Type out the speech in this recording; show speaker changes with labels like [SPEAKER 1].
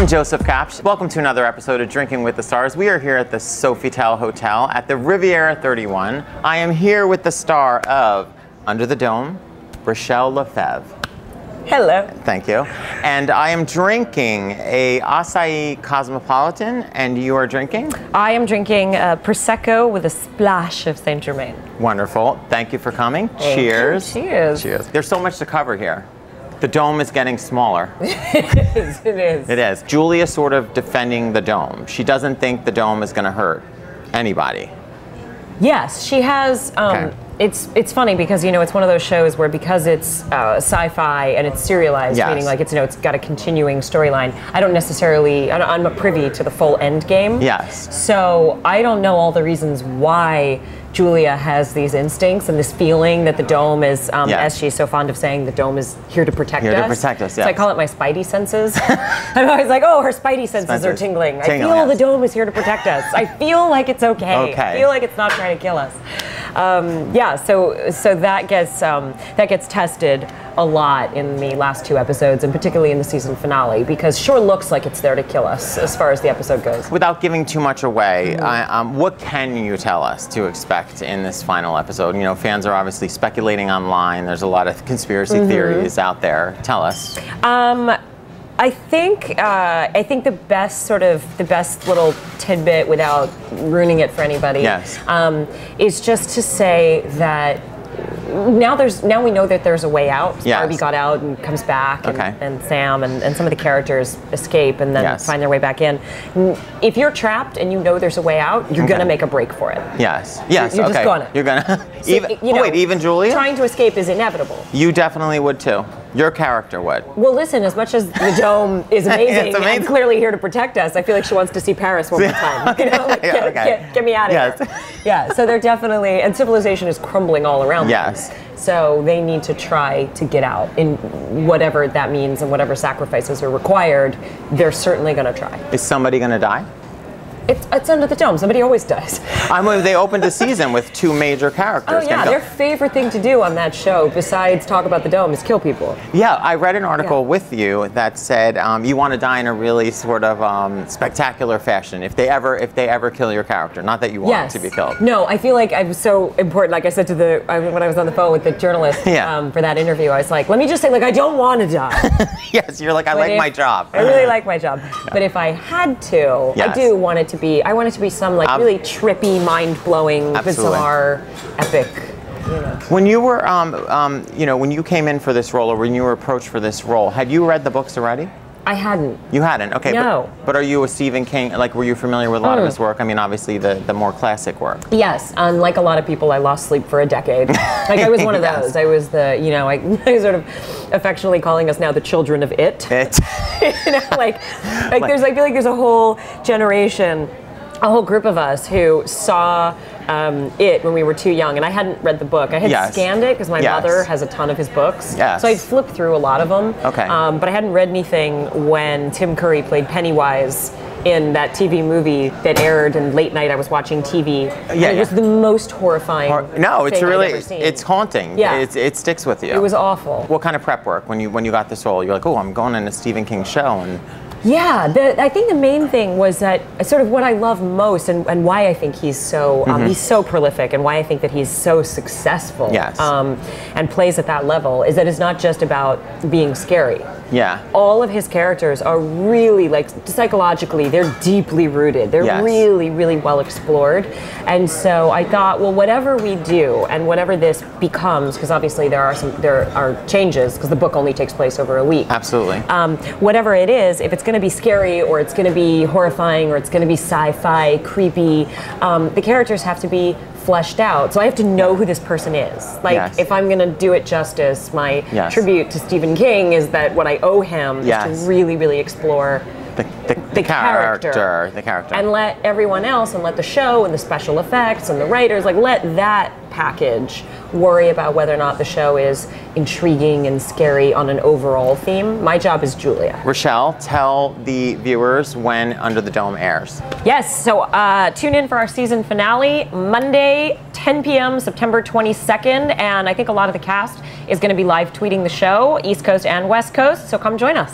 [SPEAKER 1] I'm Joseph Kapsch. Welcome to another episode of Drinking with the Stars. We are here at the Sofitel Hotel at the Riviera 31. I am here with the star of Under the Dome, Rachelle Lefevre.
[SPEAKER 2] Hello.
[SPEAKER 1] Thank you. And I am drinking a acai cosmopolitan, and you are drinking?
[SPEAKER 2] I am drinking Prosecco with a splash of Saint Germain.
[SPEAKER 1] Wonderful. Thank you for coming.
[SPEAKER 2] Thank
[SPEAKER 1] Cheers.
[SPEAKER 2] you. Cheers.
[SPEAKER 1] Cheers. There's so much to cover here. The dome is getting smaller.
[SPEAKER 2] It is. It is.
[SPEAKER 1] It is. Julia's sort of defending the dome. She doesn't think the dome is going to hurt anybody.
[SPEAKER 2] Yes, she has.
[SPEAKER 1] Okay.
[SPEAKER 2] It's funny because it's one of those shows where because it's sci-fi and it's serialized,
[SPEAKER 1] Yes.
[SPEAKER 2] meaning like it's got a continuing storyline. I'm not privy to the full end game.
[SPEAKER 1] Yes.
[SPEAKER 2] So I don't know all the reasons why Julia has these instincts and this feeling that the dome is, as she's so fond of saying, the dome is here to protect us.
[SPEAKER 1] Here to protect us, yes.
[SPEAKER 2] So I call it my spidey senses. I'm always like, oh, her spidey senses are tingling. I feel the dome is here to protect us. I feel like it's okay. I feel like it's not trying to kill us. So that gets tested a lot in the last two episodes, and particularly in the season finale, because sure looks like it's there to kill us as far as the episode goes.
[SPEAKER 1] Without giving too much away, what can you tell us to expect in this final episode? Fans are obviously speculating online. There's a lot of conspiracy theories out there. Tell us.
[SPEAKER 2] I think the best little tidbit, without ruining it for anybody, is just to say that now we know that there's a way out.
[SPEAKER 1] Yes.
[SPEAKER 2] Barbie got out and comes back, and Sam and some of the characters escape and then find their way back in. If you're trapped and you know there's a way out, you're gonna make a break for it.
[SPEAKER 1] Yes.
[SPEAKER 2] You're just gonna.
[SPEAKER 1] You're gonna.
[SPEAKER 2] So,
[SPEAKER 1] even Julia?
[SPEAKER 2] Trying to escape is inevitable.
[SPEAKER 1] You definitely would too. Your character would.
[SPEAKER 2] Well, listen, as much as the dome is amazing, and clearly here to protect us, I feel like she wants to see Paris one more time. Get me out of here. Yeah, so they're definitely, and civilization is crumbling all around them.
[SPEAKER 1] Yes.
[SPEAKER 2] So they need to try to get out in whatever that means and whatever sacrifices are required. They're certainly going to try.
[SPEAKER 1] Is somebody going to die?
[SPEAKER 2] It's Under the Dome. Somebody always does.
[SPEAKER 1] They opened the season with two major characters.
[SPEAKER 2] Oh yeah, their favorite thing to do on that show, besides talk about the dome, is kill people.
[SPEAKER 1] Yeah, I read an article with you that said you want to die in a really sort of spectacular fashion if they ever kill your character. Not that you want to be killed.
[SPEAKER 2] No, I feel like I'm so important. Like I said when I was on the phone with the journalist for that interview, I was like, let me just say, I don't want to die.
[SPEAKER 1] Yes, you're like, I like my job.
[SPEAKER 2] I really like my job. But if I had to, I do want it to be. I want it to be some really trippy, mind-blowing, bizarre, epic.
[SPEAKER 1] When you were, when you came in for this role, or when you were approached for this role, had you read the books already?
[SPEAKER 2] I hadn't.
[SPEAKER 1] You hadn't? Okay.
[SPEAKER 2] No.
[SPEAKER 1] But are you a Stephen King, were you familiar with a lot of his work? I mean, obviously the more classic work.
[SPEAKER 2] Yes. Unlike a lot of people, I lost sleep for a decade. I was one of those. I was I sort of affectionately calling us now the children of it.
[SPEAKER 1] It.
[SPEAKER 2] I feel like there's a whole generation, a whole group of us who saw it when we were too young, and I hadn't read the book. I had scanned it because my mother has a ton of his books. Yes. So I'd flipped through a lot of them.
[SPEAKER 1] Okay.
[SPEAKER 2] But I hadn't read anything when Tim Curry played Pennywise in that TV movie that aired, and late night I was watching TV. It was the most horrifying thing I've ever seen.
[SPEAKER 1] It's haunting. Yeah. It sticks with you.
[SPEAKER 2] It was awful.
[SPEAKER 1] What kind of prep work when you got this role? You're like, oh, I'm going in a Stephen King show, and
[SPEAKER 2] yeah, I think the main thing was that sort of what I love most, and why I think he's so he's so prolific, and why I think that he's so successful, and plays at that level, is that it's not just about being scary.
[SPEAKER 1] Yeah.
[SPEAKER 2] All of his characters are really, psychologically, they're deeply rooted. They're really, really well explored. And so I thought, well, whatever we do and whatever this becomes, because obviously there are changes, because the book only takes place over a week.
[SPEAKER 1] Absolutely.
[SPEAKER 2] Whatever it is, if it's going to be scary, or it's going to be horrifying, or it's going to be sci-fi, creepy, the characters have to be fleshed out. So I have to know who this person is. If I'm going to do it justice, my tribute to Stephen King is that what I owe him is to really, really explore the character. And let everyone else, and let the show and the special effects and the writers, let that package worry about whether or not the show is intriguing and scary on an overall theme. My job is Julia.
[SPEAKER 1] Rachelle, tell the viewers when Under the Dome airs.
[SPEAKER 2] Yes, so tune in for our season finale, Monday, 10 p.m., September 22nd, and I think a lot of the cast is going to be live tweeting the show, East Coast and West Coast, so come join us.